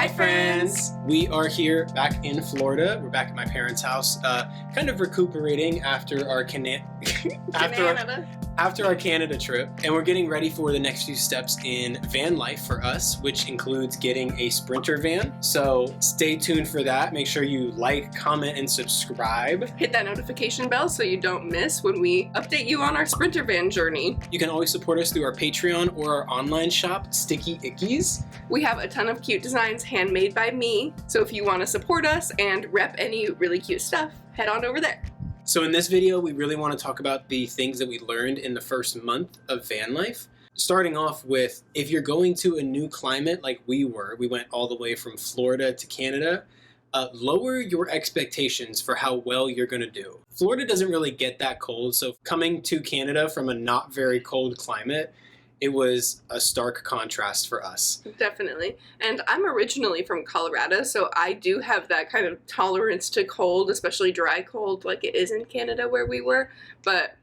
Hi, friends! We are here back in Florida. We're back at my parents' house, kind of recuperating after our after our Canada trip, and we're getting ready for the next few steps in van life for us, which includes getting a Sprinter van. So stay tuned for that. Make sure you like, comment, and subscribe. Hit that notification bell so you don't miss when we update you on our Sprinter van journey. You can always support us through our Patreon or our online shop, Sticky Ickies. We have a ton of cute designs handmade by me, so if you want to support us and rep any really cute stuff, head on over there. So in this video, we really want to talk about the things that we learned in the first month of van life. Starting off with, if you're going to a new climate like we went all the way from Florida to Canada, lower your expectations for how well you're going to do. Florida doesn't really get that cold, so coming to Canada from a not very cold climate, it was a stark contrast for us. Definitely. And I'm originally from Colorado, so I do have that kind of tolerance to cold, especially dry cold like it is in Canada where we were. But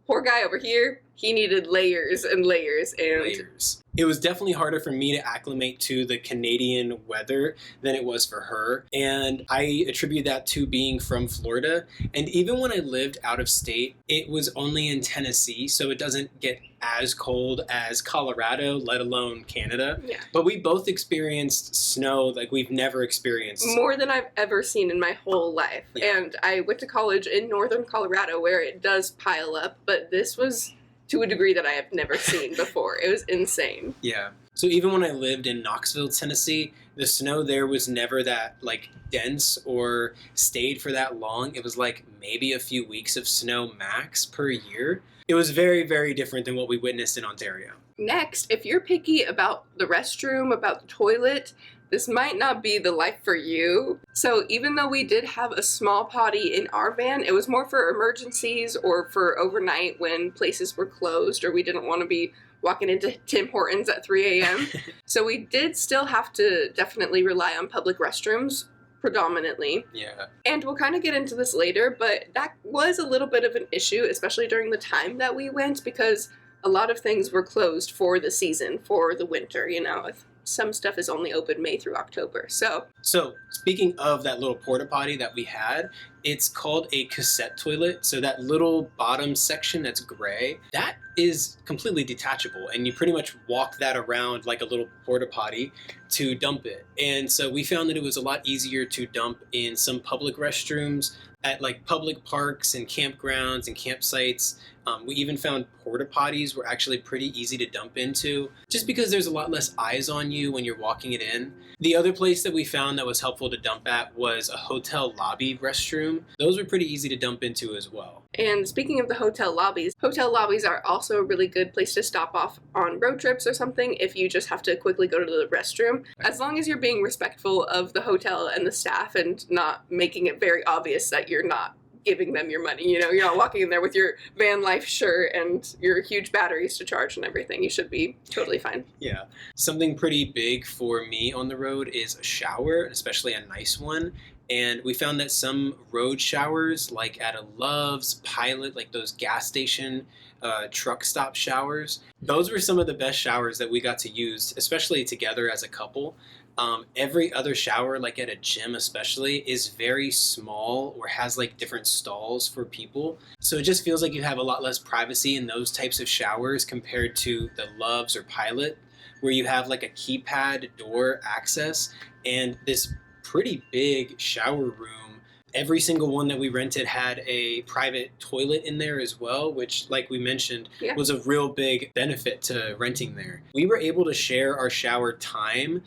poor guy over here, he needed layers and layers. It was definitely harder for me to acclimate to the Canadian weather than it was for her. And I attribute that to being from Florida. And even when I lived out of state, it was only in Tennessee, so it doesn't get as cold as Colorado, let alone Canada. Yeah. But we both experienced snow like we've never experienced. More than I've ever seen in my whole life. Yeah. And I went to college in northern Colorado where it does pile up, but this was to a degree that I have never seen before. It was insane. Yeah. So even when I lived in Knoxville, Tennessee, the snow there was never that like dense or stayed for that long. It was like maybe a few weeks of snow max per year. It was very, very different than what we witnessed in Ontario. Next, if you're picky about the restroom, about the toilet, this might not be the life for you. So even though we did have a small potty in our van, it was more for emergencies or for overnight when places were closed or we didn't want to be walking into Tim Hortons at 3 a.m. So we did still have to definitely rely on public restrooms predominantly. Yeah. And we'll kind of get into this later, but that was a little bit of an issue, especially during the time that we went, because a lot of things were closed for the season, for the winter, you know. Some stuff is only open May through October. So speaking of that little porta potty that we had, it's called a cassette toilet. So that little bottom section that's gray, that is completely detachable, and you pretty much walk that around like a little porta potty to dump it. And so we found that it was a lot easier to dump in some public restrooms at like public parks and campgrounds and campsites. We even found porta potties were actually pretty easy to dump into, just because there's a lot less eyes on you when you're walking it in. The other place that we found that was helpful to dump at was a hotel lobby restroom. Those were pretty easy to dump into as well. And speaking of the hotel lobbies are also a really good place to stop off on road trips or something if you just have to quickly go to the restroom. As long as you're being respectful of the hotel and the staff and not making it very obvious that you're not giving them your money. You know, you're not walking in there with your van life shirt and your huge batteries to charge and everything. You should be totally fine. Yeah. Something pretty big for me on the road is a shower, especially a nice one. And we found that some road showers, like at a Love's, Pilot, like those gas station truck stop showers, those were some of the best showers that we got to use, especially together as a couple. Every other shower, like at a gym especially, is very small or has like different stalls for people. So it just feels like you have a lot less privacy in those types of showers compared to the Love's or Pilot, where you have like a keypad door access and this pretty big shower room. Every single one that we rented had a private toilet in there as well, which, like we mentioned, was a real big benefit to renting there. We were able to share our shower time,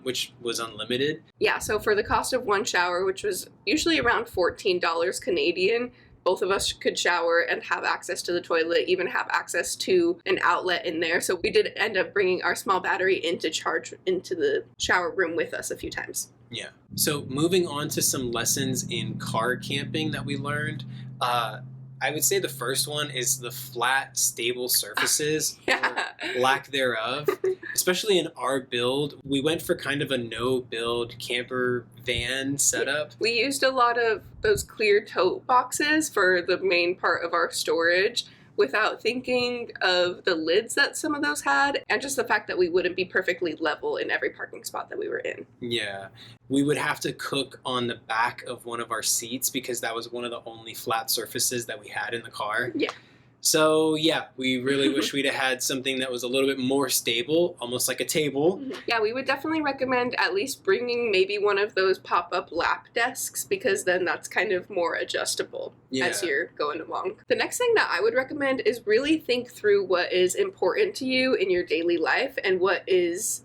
which was unlimited. Yeah, so for the cost of one shower, which was usually around $14 Canadian, both of us could shower and have access to the toilet, even have access to an outlet in there. So we did end up bringing our small battery in to charge into the shower room with us a few times. Yeah. So moving on to some lessons in car camping that we learned, I would say the first one is the flat, stable surfaces, or lack thereof. Especially in our build, we went for kind of a no-build camper van setup. We used a lot of those clear tote boxes for the main part of our storage, without thinking of the lids that some of those had, and just the fact that we wouldn't be perfectly level in every parking spot that we were in. Yeah. We would have to cook on the back of one of our seats because that was one of the only flat surfaces that we had in the car. Yeah. So yeah, we really wish we'd have had something that was a little bit more stable, almost like a table. Yeah, we would definitely recommend at least bringing maybe one of those pop-up lap desks, because then that's kind of more adjustable as you're going along. The next thing that I would recommend is really think through what is important to you in your daily life and what is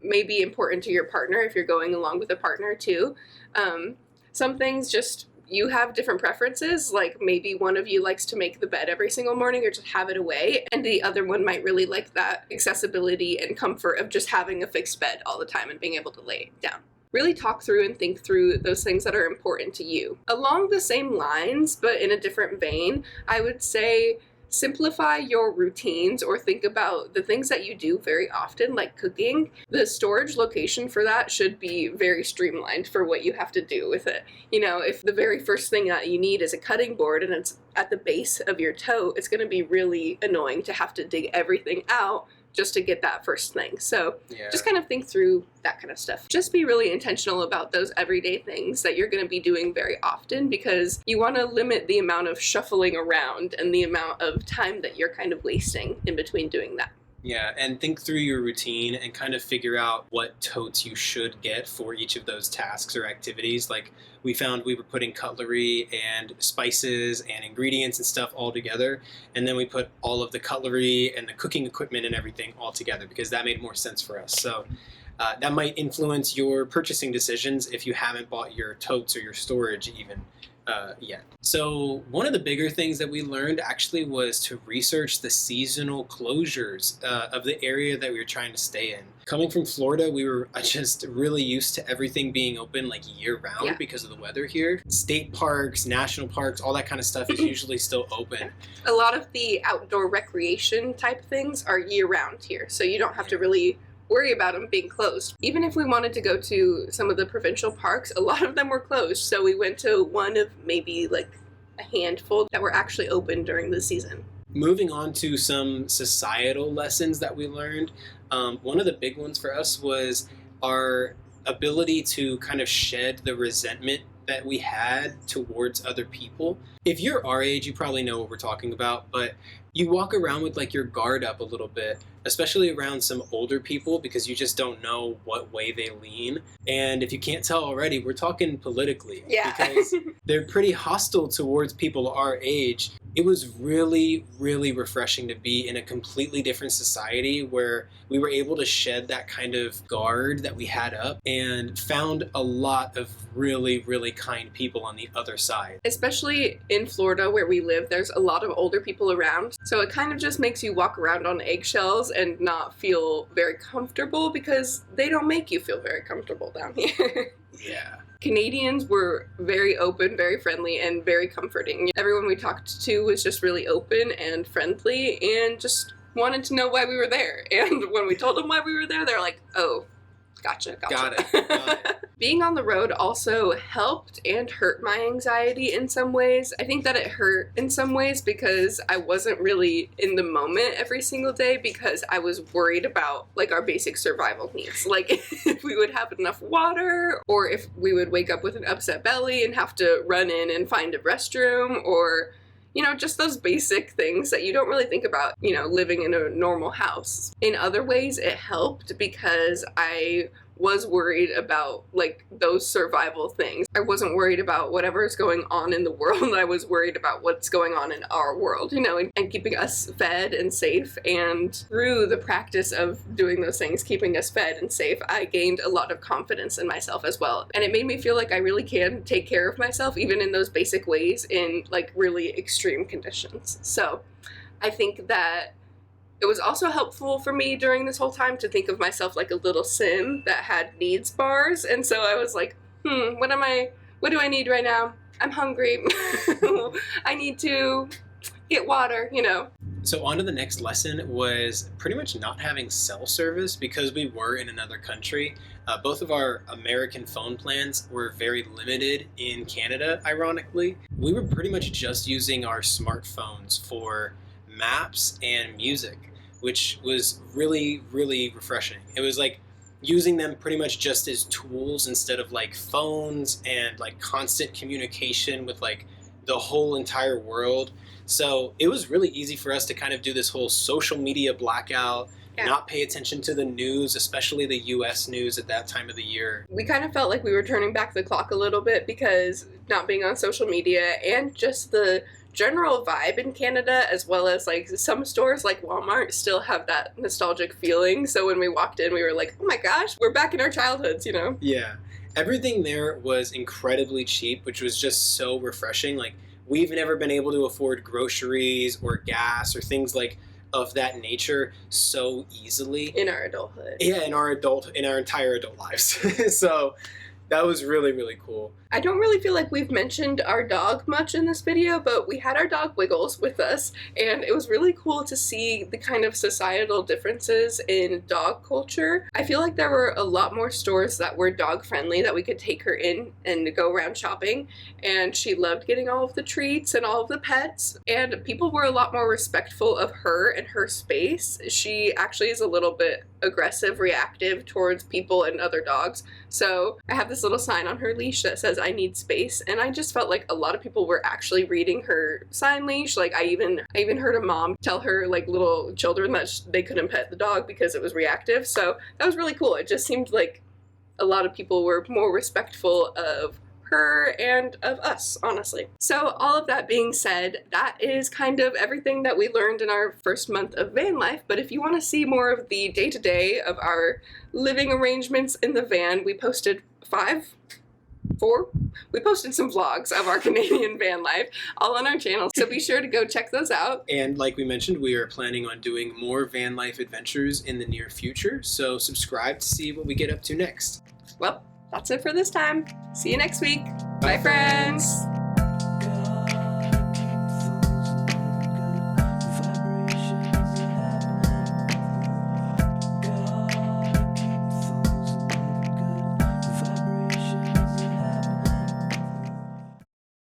maybe important to your partner if you're going along with a partner too. Some things just, you have different preferences, like maybe one of you likes to make the bed every single morning or just have it away, and the other one might really like that accessibility and comfort of just having a fixed bed all the time and being able to lay it down. Really talk through and think through those things that are important to you. Along the same lines, but in a different vein, I would say simplify your routines, or think about the things that you do very often, like cooking. The storage location for that should be very streamlined for what you have to do with it. You know, if the very first thing that you need is a cutting board and it's at the base of your tote, it's going to be really annoying to have to dig everything out just to get that first thing. So just kind of think through that kind of stuff. Just be really intentional about those everyday things that you're going to be doing very often, because you want to limit the amount of shuffling around and the amount of time that you're kind of wasting in between doing that. Yeah, and think through your routine and kind of figure out what totes you should get for each of those tasks or activities. Like, we found we were putting cutlery and spices and ingredients and stuff all together, and then we put all of the cutlery and the cooking equipment and everything all together because that made more sense for us. So that might influence your purchasing decisions if you haven't bought your totes or your storage even yet. So one of the bigger things that we learned actually was to research the seasonal closures of the area that we were trying to stay in. Coming from Florida, we were just really used to everything being open like year round because of the weather here. State parks, national parks, all that kind of stuff is usually still open. A lot of the outdoor recreation type things are year round here, so you don't have to really worry about them being closed. Even if we wanted to go to some of the provincial parks, a lot of them were closed, so we went to one of maybe like a handful that were actually open during the season. Moving on to some societal lessons that we learned, one of the big ones for us was our ability to kind of shed the resentment that we had towards other people. If you're our age, you probably know what we're talking about, but you walk around with like your guard up a little bit, especially around some older people, because you just don't know what way they lean. And if you can't tell already, we're talking politically, because they're pretty hostile towards people our age. It was really, really refreshing to be in a completely different society where we were able to shed that kind of guard that we had up and found a lot of really, really kind people on the other side. Especially in Florida where we live, there's a lot of older people around. So it kind of just makes you walk around on eggshells and not feel very comfortable, because they don't make you feel very comfortable down here. Yeah. Canadians were very open, very friendly, and very comforting. Everyone we talked to was just really open and friendly and just wanted to know why we were there. And when we told them why we were there, they're like, oh, gotcha. Got it. Being on the road also helped and hurt my anxiety in some ways. I think that it hurt in some ways because I wasn't really in the moment every single day, because I was worried about like our basic survival needs. Like if we would have enough water, or if we would wake up with an upset belly and have to run in and find a restroom, or you know, just those basic things that you don't really think about, you know, living in a normal house. In other ways, it helped because I was worried about like those survival things. I wasn't worried about whatever's going on in the world. I was worried about what's going on in our world, you know, and keeping us fed and safe. And through the practice of doing those things, keeping us fed and safe, I gained a lot of confidence in myself as well. And it made me feel like I really can take care of myself, even in those basic ways, in like really extreme conditions. So I think that it was also helpful for me during this whole time to think of myself like a little sim that had needs bars. And so I was like, what do I need right now? I'm hungry. I need to get water, you know. So on to the next lesson was pretty much not having cell service because we were in another country. Both of our American phone plans were very limited in Canada, ironically. We were pretty much just using our smartphones for maps and music, which was really, really refreshing. It was like using them pretty much just as tools instead of like phones and like constant communication with like the whole entire world. So it was really easy for us to kind of do this whole social media blackout, not pay attention to the news, especially the US news at that time of the year. We kind of felt like we were turning back the clock a little bit because not being on social media and just the general vibe in Canada, as well as like some stores like Walmart still have that nostalgic feeling. So when we walked in, we were like, oh my gosh, we're back in our childhoods, you know? Yeah. Everything there was incredibly cheap, which was just so refreshing. Like, we've never been able to afford groceries or gas or things like of that nature so easily in our adulthood. Yeah, in our entire adult lives. So that was really, really cool. I don't really feel like we've mentioned our dog much in this video, but we had our dog Wiggles with us, and it was really cool to see the kind of societal differences in dog culture. I feel like there were a lot more stores that were dog friendly that we could take her in and go around shopping, and she loved getting all of the treats and all of the pets, and people were a lot more respectful of her and her space. She actually is a little bit aggressive, reactive towards people and other dogs. So I have this little sign on her leash that says I need space, and I just felt like a lot of people were actually reading her sign leash. Like I even heard a mom tell her like little children that they couldn't pet the dog because it was reactive. So that was really cool. It just seemed like a lot of people were more respectful of her and of us, honestly. So all of that being said, that is kind of everything that we learned in our first month of van life. But if you want to see more of the day-to-day of our living arrangements in the van, we posted we posted some vlogs of our Canadian van life all on our channel, so be sure to go check those out. And like we mentioned, we are planning on doing more van life adventures in the near future, so subscribe to see what we get up to next. Well, that's it for this time. See you next week. Bye, friends.